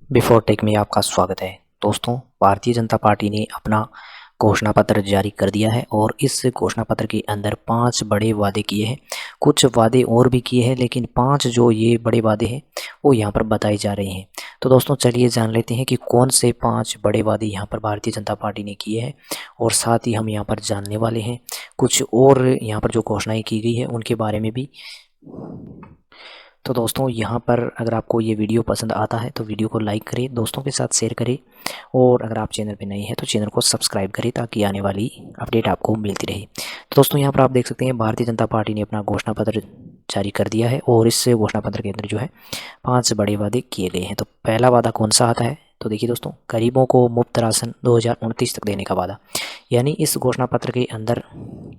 Before take में आपका स्वागत है। दोस्तों, भारतीय जनता पार्टी ने अपना घोषणा पत्र जारी कर दिया है और इस घोषणा पत्र के अंदर 5 बड़े वादे किए हैं। कुछ वादे और भी किए हैं, लेकिन 5 जो ये बड़े वादे हैं वो यहाँ पर बताए जा रहे हैं। तो दोस्तों, चलिए जान लेते हैं कि कौन से 5 बड़े वादे यहाँ पर भारतीय जनता पार्टी ने किए हैं और साथ ही हम यहाँ पर जानने वाले हैं कुछ और यहाँ पर जो घोषणाएं की गई है उनके बारे में भी। तो दोस्तों, यहाँ पर अगर आपको ये वीडियो पसंद आता है तो वीडियो को लाइक करें, दोस्तों के साथ शेयर करें और अगर आप चैनल पे नए हैं तो चैनल को सब्सक्राइब करें ताकि आने वाली अपडेट आपको मिलती रहे। तो दोस्तों, यहाँ पर आप देख सकते हैं भारतीय जनता पार्टी ने अपना घोषणा पत्र जारी कर दिया है और इस घोषणा पत्र के अंदर जो है 5 बड़े वादे किए गए हैं। तो पहला वादा कौन सा आता है? तो देखिए दोस्तों, गरीबों को मुफ्त राशन 2029 तक देने का वादा। यानी इस घोषणा पत्र के अंदर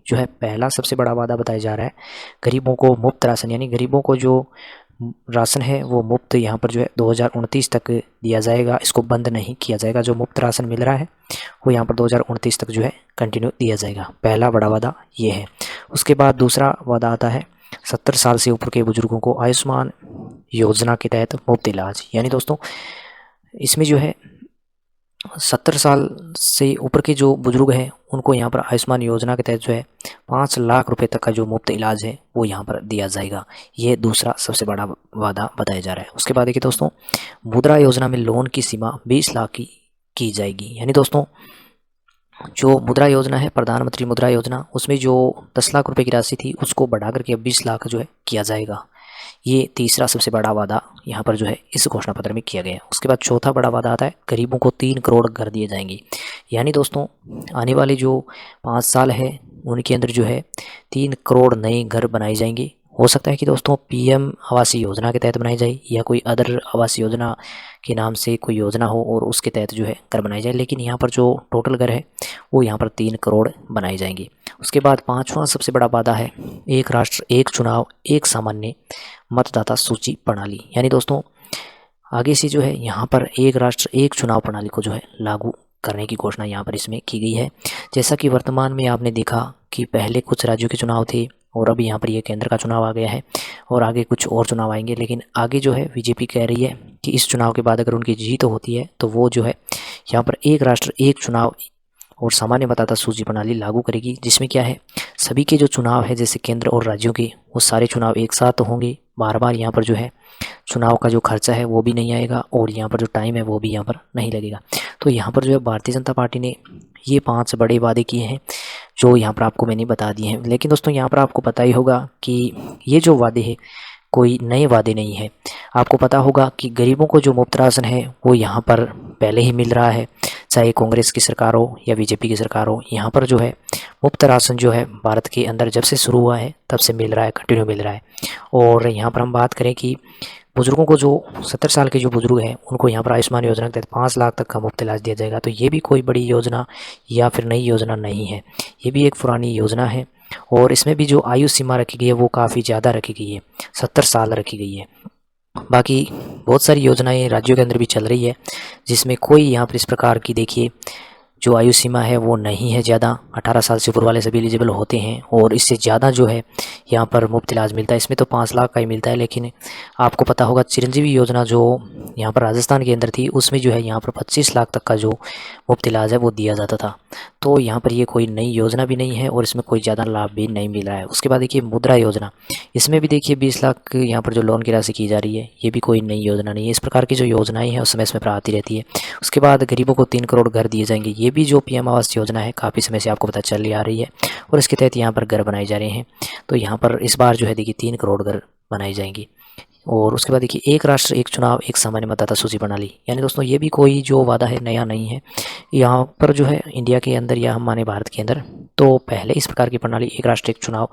जो है पहला सबसे बड़ा वादा बताया जा रहा है गरीबों को मुफ्त राशन, यानी गरीबों को जो राशन है वो मुफ्त यहाँ पर जो है 2029 तक दिया जाएगा। इसको बंद नहीं किया जाएगा। जो मुफ्त राशन मिल रहा है वो यहाँ पर 2029 तक जो है कंटिन्यू दिया जाएगा। पहला बड़ा वादा ये है। उसके बाद दूसरा वादा आता है 70 साल से ऊपर के बुजुर्गों को आयुष्मान योजना के तहत मुफ्त इलाज। यानी दोस्तों, इसमें जो है 70 साल से ऊपर के जो बुजुर्ग हैं उनको यहाँ पर आयुष्मान योजना के तहत जो है 5 लाख रुपए तक का जो मुफ्त इलाज है वो यहाँ पर दिया जाएगा। ये दूसरा सबसे बड़ा वादा बताया जा रहा है। उसके बाद देखिए दोस्तों, मुद्रा योजना में लोन की सीमा 20 लाख की जाएगी। यानी दोस्तों, जो मुद्रा योजना है, प्रधानमंत्री मुद्रा योजना, उसमें जो 10 लाख रुपए की राशि थी उसको बढ़ा करके अब 20 लाख जो है किया जाएगा। ये तीसरा सबसे बड़ा वादा यहाँ पर जो है इस घोषणा पत्र में किया गया है। उसके बाद चौथा बड़ा वादा आता है गरीबों को 3 करोड़ घर दिए जाएंगे। यानी दोस्तों, आने वाले जो 5 साल है उनके अंदर जो है 3 करोड़ नए घर बनाए जाएंगे। हो सकता है कि दोस्तों पीएम आवास योजना के तहत बनाई जाए या कोई अदर आवास योजना के नाम से कोई योजना हो और उसके तहत जो है घर बनाए जाए, लेकिन यहाँ पर जो टोटल घर है वो यहाँ पर 3 करोड़ बनाए जाएंगे। उसके बाद पांचवा सबसे बड़ा वादा है एक राष्ट्र एक चुनाव एक सामान्य मतदाता सूची प्रणाली। यानी दोस्तों, आगे से जो है यहाँ पर एक राष्ट्र एक चुनाव प्रणाली को जो है लागू करने की घोषणा यहाँ पर इसमें की गई है। जैसा कि वर्तमान में आपने देखा कि पहले कुछ राज्यों के चुनाव थे और अभी यहाँ पर ये केंद्र का चुनाव आ गया है और आगे कुछ और चुनाव आएंगे, लेकिन आगे जो है बीजेपी कह रही है कि इस चुनाव के बाद अगर उनकी जीत होती है तो वो जो है यहाँ पर एक राष्ट्र एक चुनाव और सामान्य मतदाता सूची प्रणाली लागू करेगी, जिसमें क्या है सभी के जो चुनाव है जैसे केंद्र और राज्यों के वो सारे चुनाव एक साथ होंगे। बार बार यहाँ पर जो है चुनाव का जो खर्चा है वो भी नहीं आएगा और यहाँ पर जो टाइम है वो भी यहाँ पर नहीं लगेगा। तो यहाँ पर जो है भारतीय जनता पार्टी ने ये 5 बड़े वादे किए हैं जो यहाँ पर आपको मैंने बता दिए हैं। लेकिन दोस्तों, यहाँ पर आपको पता ही होगा कि ये जो वादे हैं कोई नए वादे नहीं है। आपको पता होगा कि गरीबों को जो मुफ्त राशन है वो यहाँ पर पहले ही मिल रहा है, चाहे कांग्रेस की सरकार हो या बीजेपी की सरकार हो। यहाँ पर जो है मुफ्त राशन जो है भारत के अंदर जब से शुरू हुआ है तब से मिल रहा है, कंटिन्यू मिल रहा है। और यहाँ पर हम बात करें कि बुजुर्गों को जो 70 साल के जो बुजुर्ग हैं उनको यहाँ पर आयुष्मान योजना के तहत 5 लाख तक का मुफ्त इलाज दिया जाएगा। तो ये भी कोई बड़ी योजना या फिर नई योजना नहीं है, ये भी एक पुरानी योजना है और इसमें भी जो आयु सीमा रखी गई है वो काफ़ी ज़्यादा रखी गई है, 70 साल रखी गई है। बाकी बहुत सारी योजनाएं राज्यों के अंदर भी चल रही है जिसमें कोई यहाँ पर इस प्रकार की देखिए जो आयु सीमा है वो नहीं है ज़्यादा। 18 साल से ऊपर वाले सभी एलिजिबल होते हैं और इससे ज़्यादा जो है यहाँ पर मुफ्त इलाज मिलता है। इसमें तो 5 लाख का ही मिलता है, लेकिन आपको पता होगा चिरंजीवी योजना जो यहाँ पर राजस्थान के अंदर थी उसमें जो है यहाँ पर 25 लाख तक का जो मुफ्त इलाज है वो दिया जाता था। तो यहाँ पर ये कोई नई योजना भी नहीं है और इसमें कोई ज़्यादा लाभ भी नहीं मिल रहा है। उसके बाद देखिए मुद्रा योजना, इसमें भी देखिए 20 लाख यहाँ पर जो लोन की राशि की जा रही है ये भी कोई नई योजना नहीं है। इस प्रकार की जो योजनाएं हैं उस समय पर आती रहती है। उसके बाद गरीबों को 3 करोड़ घर दिए जाएंगे, ये भी जो पीएम आवास योजना है काफ़ी समय से आपको पता चल आ रही है और इसके तहत यहाँ पर घर बनाए जा रहे हैं। तो यहाँ पर इस बार जो है देखिए 3 करोड़ घर बनाए जाएंगे। और उसके बाद देखिए एक राष्ट्र एक चुनाव एक सामान्य मतदाता सूची प्रणाली, यानी दोस्तों ये भी कोई जो वादा है नया नहीं है। यहाँ पर जो है इंडिया के अंदर या हमारे भारत के अंदर तो पहले इस प्रकार की प्रणाली एक राष्ट्र एक चुनाव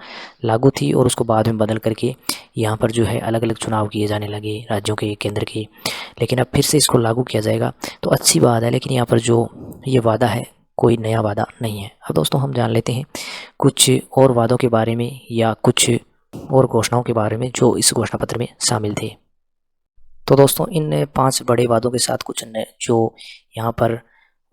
लागू थी और उसको बाद में बदल करके यहाँ पर जो है अलग अलग चुनाव किए जाने लगे राज्यों के, केंद्र के, लेकिन अब फिर से इसको लागू किया जाएगा तो अच्छी बात है। लेकिन यहाँ पर जो ये वादा है कोई नया वादा नहीं है। अब दोस्तों हम जान लेते हैं कुछ और वादों के बारे में या कुछ और घोषणाओं के बारे में जो इस घोषणा पत्र में शामिल थे। तो दोस्तों, इन 5 बड़े वादों के साथ कुछ जो यहाँ पर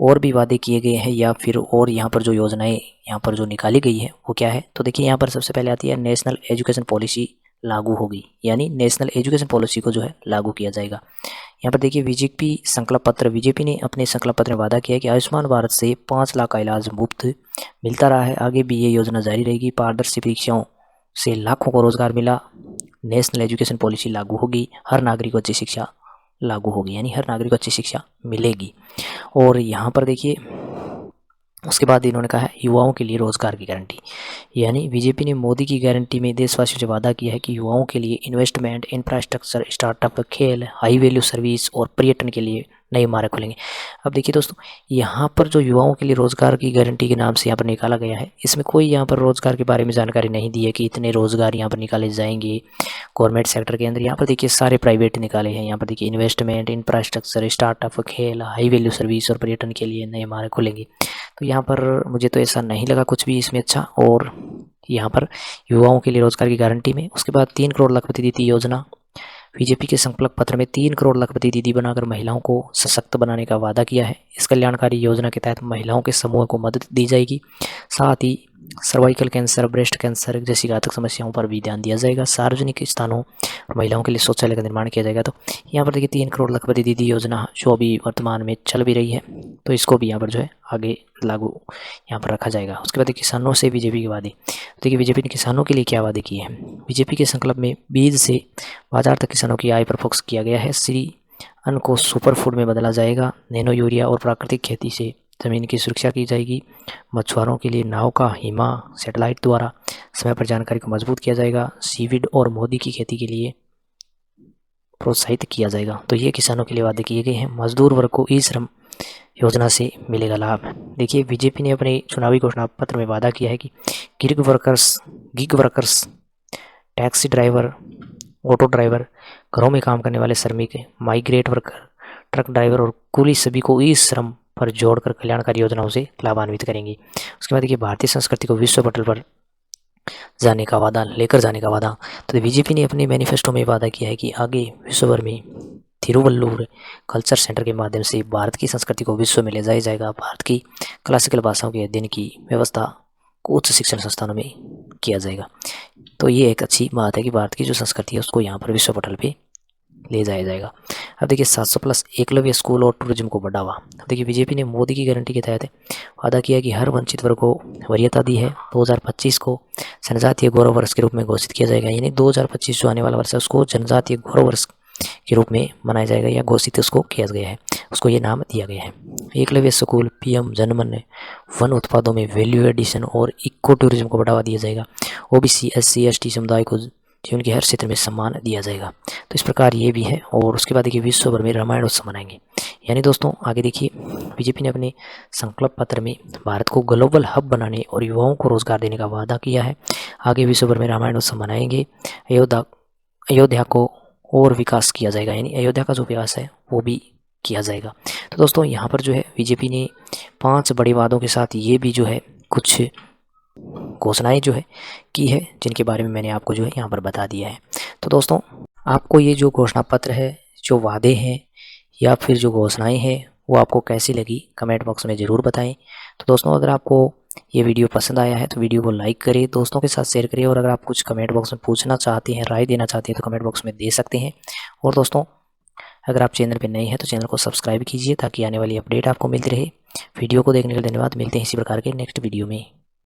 और भी वादे किए गए हैं या फिर और यहाँ पर जो योजनाएं यहाँ पर जो निकाली गई है वो क्या है। तो देखिए यहाँ पर सबसे पहले आती है नेशनल एजुकेशन पॉलिसी लागू होगी, यानी नेशनल एजुकेशन पॉलिसी को जो है लागू किया जाएगा। यहाँ पर देखिए बीजेपी संकल्प पत्र, बीजेपी ने अपने संकल्प पत्र में वादा किया है कि आयुष्मान भारत से 5 लाख का इलाज मुफ्त मिलता रहा है, आगे भी ये योजना जारी रहेगी। पारदर्शी परीक्षाओं से लाखों को रोजगार मिला, नेशनल एजुकेशन पॉलिसी लागू होगी, हर नागरिक को अच्छी शिक्षा लागू होगी, यानी हर नागरिक को अच्छी शिक्षा मिलेगी। और यहाँ पर देखिए उसके बाद इन्होंने कहा है युवाओं के लिए रोजगार की गारंटी, यानी बीजेपी ने मोदी की गारंटी में देशवासियों से वादा किया है कि युवाओं के लिए इन्वेस्टमेंट, इंफ्रास्ट्रक्चर, स्टार्टअप, खेल, हाई वैल्यू सर्विस और पर्यटन के लिए नए मार्ग खुलेंगे। अब देखिए दोस्तों, यहाँ पर जो युवाओं के लिए रोजगार की गारंटी के नाम से यहाँ पर निकाला गया है, इसमें कोई यहाँ पर रोजगार के बारे में जानकारी नहीं दी है कि इतने रोजगार यहाँ पर निकाले जाएंगे गवर्नमेंट सेक्टर के अंदर। यहाँ पर देखिए सारे प्राइवेट निकाले हैं। यहाँ पर देखिए इन्वेस्टमेंट, इंफ्रास्ट्रक्चर, स्टार्टअप, खेल, हाई वैल्यू सर्विस और पर्यटन के लिए नए मार्ग खुलेंगे। तो यहाँ पर मुझे तो ऐसा नहीं लगा कुछ भी इसमें अच्छा। और यहाँ पर युवाओं के लिए रोजगार की गारंटी में उसके बाद 3 करोड़ लखपति दीदी योजना, बीजेपी के संकल्प पत्र में 3 करोड़ लखपति दीदी बनाकर महिलाओं को सशक्त बनाने का वादा किया है। इस कल्याणकारी योजना के तहत महिलाओं के समूह को मदद दी जाएगी, साथ ही सर्वाइकल कैंसर, ब्रेस्ट कैंसर जैसी घातक समस्याओं पर भी ध्यान दिया जाएगा। सार्वजनिक स्थानों और महिलाओं के लिए शौचालय का निर्माण किया जाएगा। तो यहाँ पर देखिए 3 करोड़ लखपति दीदी योजना जो अभी वर्तमान में चल भी रही है, तो इसको भी यहाँ पर जो है आगे लागू यहाँ पर रखा जाएगा। उसके बाद किसानों से बीजेपी के वादे, देखिए बीजेपी ने किसानों के लिए क्या वादे किए हैं। बीजेपी के संकल्प में बीज से बाजार तक किसानों की आय पर फोकस किया गया है। श्री अन्न को सुपर फूड में बदला जाएगा। नैनो यूरिया और प्राकृतिक खेती से ज़मीन की सुरक्षा की जाएगी। मछुआरों के लिए नाव का हिमा सैटेलाइट द्वारा समय पर जानकारी को मजबूत किया जाएगा। सीवीड और मोदी की खेती के लिए प्रोत्साहित किया जाएगा। तो ये किसानों के लिए वादे किए गए हैं। मजदूर वर्ग को ई श्रम योजना से मिलेगा लाभ। देखिए बीजेपी ने अपने चुनावी घोषणा पत्र में वादा किया है कि gig workers, taxi driver, auto driver, घरों में काम करने वाले श्रमिक, माइग्रेट वर्कर, ट्रक ड्राइवर और कुली सभी को ई श्रम पर जोड़कर कल्याणकारी योजनाओं से लाभान्वित करेंगी। उसके बाद देखिए भारतीय संस्कृति को विश्व पटल पर लेकर जाने का वादा। तो बीजेपी ने अपने मैनिफेस्टो में वादा किया है कि आगे विश्व भर में थिरुवल्लुवर कल्चर सेंटर के माध्यम से भारत की संस्कृति को विश्व में ले जाया जाएगा। भारत की क्लासिकल भाषाओं के अध्ययन की व्यवस्था को उच्च शिक्षण संस्थानों में किया जाएगा। तो ये एक अच्छी बात है कि भारत की जो संस्कृति है उसको यहाँ पर विश्व पटल पे ले जाया जाएगा। अब देखिए 700+ एकलव्य स्कूल और टूरिज्म को बढ़ावा। अब देखिए बीजेपी ने मोदी की गारंटी के तहत वादा किया कि हर वंचित वर्ग को वरीयता दी है। 2025 को जनजातीय गौरव वर्ष के रूप में घोषित किया जाएगा, यानी 2025 जो आने वाला वर्ष है उसको जनजातीय गौरव वर्ष के रूप में मनाया जाएगा या घोषित उसको किया गया है, उसको ये नाम दिया गया है। एकलव्य स्कूल, पीएम जनमन वन उत्पादों में वैल्यू एडिशन और इको टूरिज्म को बढ़ावा दिया जाएगा। ओबीसी, एससी, एसटी समुदाय को जीवन के हर क्षेत्र में सम्मान दिया जाएगा। तो इस प्रकार ये भी है। और उसके बाद देखिए विश्व भर में रामायण उत्सव मनाएंगे। यानी दोस्तों आगे देखिए बीजेपी ने अपने संकल्प पत्र में भारत को ग्लोबल हब बनाने और युवाओं को रोजगार देने का वादा किया है। आगे विश्व भर में रामायण उत्सव मनाएंगे। अयोध्या को और विकास किया जाएगा, यानी अयोध्या का जो विकास है वो भी किया जाएगा। तो दोस्तों यहाँ पर जो है बीजेपी ने 5 बड़े वादों के साथ ये भी जो है कुछ घोषणाएं जो है की है, जिनके बारे में मैंने आपको जो है यहाँ पर बता दिया है। तो दोस्तों आपको ये जो घोषणा पत्र है, जो वादे हैं या फिर जो घोषणाएं हैं वो आपको कैसी लगी कमेंट बॉक्स में ज़रूर बताएं। तो दोस्तों अगर आपको ये वीडियो पसंद आया है तो वीडियो को लाइक करें, दोस्तों के साथ शेयर करें। और अगर आप कुछ कमेंट बॉक्स में पूछना चाहते हैं, राय देना चाहते हैं तो कमेंट बॉक्स में दे सकते हैं। और दोस्तों अगर आप चैनल पर नए हैं तो चैनल को सब्सक्राइब कीजिए ताकि आने वाली अपडेट आपको मिलती रहे। वीडियो को देखने के लिए धन्यवाद। मिलते हैं इसी प्रकार के नेक्स्ट वीडियो में।